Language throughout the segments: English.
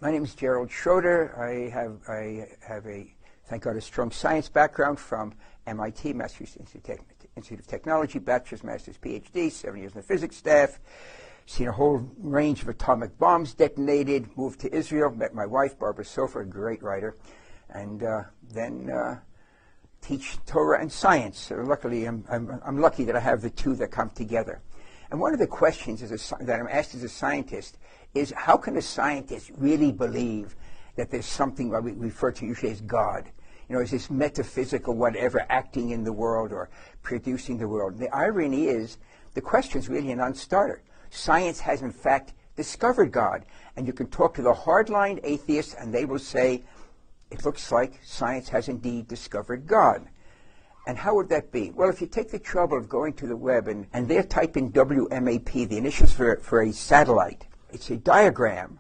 My name is Jrald Schroeder. I have a, thank God, a strong science background from MIT, Massachusetts Institute of Technology, bachelor's, master's, PhD, 7 years in the physics staff, seen a whole range of atomic bombs detonated, moved to Israel, met my wife, Barbara Sofer, a great writer, and then teach Torah and science. So luckily, I'm lucky that I have the two that come together. And one of the questions that I'm asked as a scientist is, how can a scientist really believe that there's something what we refer to usually as God? You know, is this metaphysical whatever acting in the world or producing the world? The irony is, the question is really a non-starter. Science has, in fact, discovered God. And you can talk to the hardline atheists, and they will say, it looks like science has indeed discovered God. And how would that be? Well, if you take the trouble of going to the web and there type in WMAP, the initials for a satellite, it's a diagram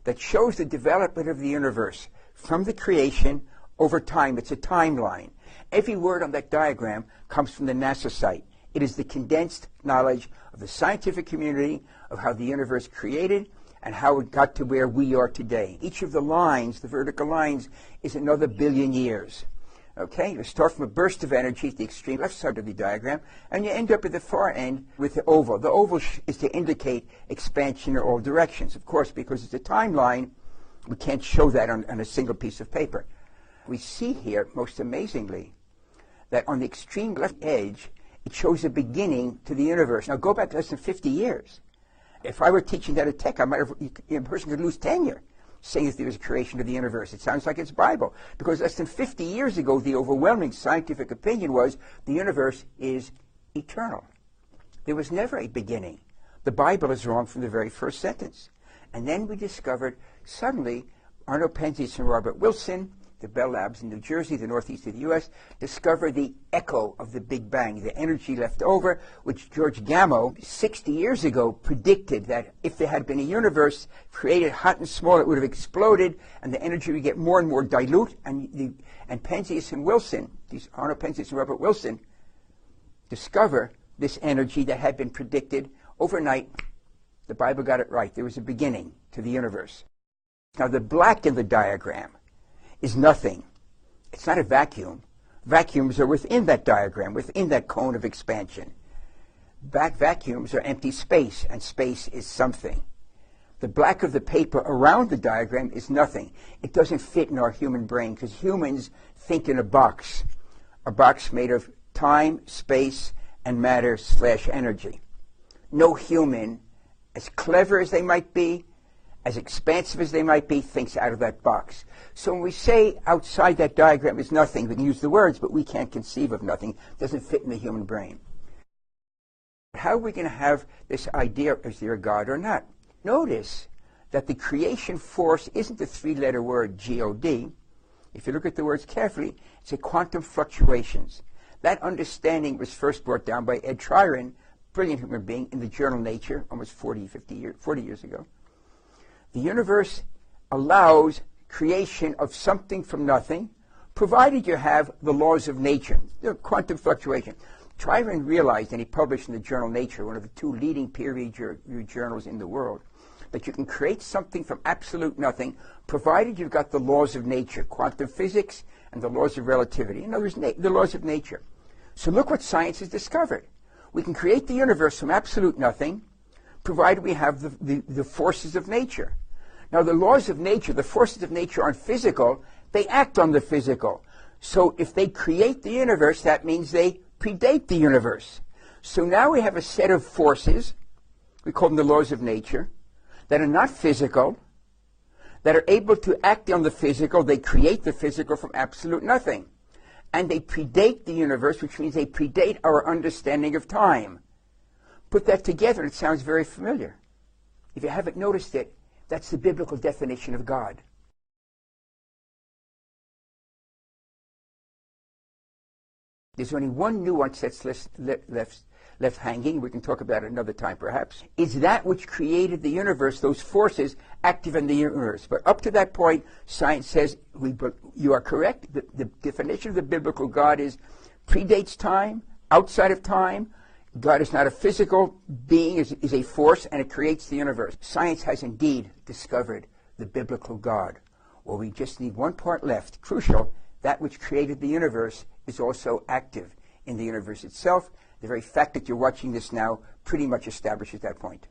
that shows the development of the universe from the creation over time. It's a timeline. Every word on that diagram comes from the NASA site. It is the condensed knowledge of the scientific community of how the universe created and how it got to where we are today. Each of the lines, the vertical lines, is another billion years. Okay, you start from a burst of energy at the extreme left side of the diagram, and you end up at the far end with the oval. The oval is to indicate expansion in all directions. Of course, because it's a timeline, we can't show that on a single piece of paper. We see here, most amazingly, that on the extreme left edge, it shows a beginning to the universe. Now, go back less than 50 years. If I were teaching that at Tech, a person could lose tenure saying that there was a creation of the universe. It sounds like it's Bible. Because less than 50 years ago, the overwhelming scientific opinion was the universe is eternal. There was never a beginning. The Bible is wrong from the very first sentence. And then we discovered, suddenly, Arno Penzias and Robert Wilson, the Bell Labs in New Jersey, the northeast of the U.S., discovered the echo of the Big Bang, the energy left over, which George Gamow, 60 years ago, predicted that if there had been a universe created hot and small, it would have exploded, and the energy would get more and more dilute. And Penzias and Wilson, these Arno Penzias and Robert Wilson, discover this energy that had been predicted overnight. The Bible got it right. There was a beginning to the universe. Now, the black in the diagram is nothing. It's not a vacuum. Vacuums are within that diagram, within that cone of expansion. Vacuums are empty space, and space is something. The black of the paper around the diagram is nothing. It doesn't fit in our human brain, because humans think in a box made of time, space, and matter/energy. No human, as clever as they might be, as expansive as they might be, thinks out of that box. So when we say outside that diagram is nothing, we can use the words, but we can't conceive of nothing. It doesn't fit in the human brain. How are we going to have this idea, is there a God or not? Notice that the creation force isn't the three-letter word G-O-D. If you look at the words carefully, it's a quantum fluctuations. That understanding was first brought down by Ed Tryon, brilliant human being, in the journal Nature, almost 40 years ago. The universe allows creation of something from nothing, provided you have the laws of nature, the quantum fluctuation. Tryon realized, and he published in the journal Nature, one of the two leading peer-reviewed journals in the world, that you can create something from absolute nothing, provided you've got the laws of nature, quantum physics and the laws of relativity. In other words, the laws of nature. So look what science has discovered. We can create the universe from absolute nothing, provided we have the forces of nature. Now, the laws of nature, the forces of nature aren't physical. They act on the physical. So if they create the universe, that means they predate the universe. So now we have a set of forces, we call them the laws of nature, that are not physical, that are able to act on the physical. They create the physical from absolute nothing. And they predate the universe, which means they predate our understanding of time. Put that together, and it sounds very familiar. If you haven't noticed it, that's the biblical definition of God. There's only one nuance that's left hanging. We can talk about it another time, perhaps. Is that which created the universe, those forces active in the universe. But up to that point, science says you are correct. The definition of the biblical God is predates time, outside of time. God is not a physical being, is a force, and it creates the universe. Science has indeed discovered the biblical God, or we just need one part left. Crucial, that which created the universe is also active in the universe itself. The very fact that you're watching this now pretty much establishes that point.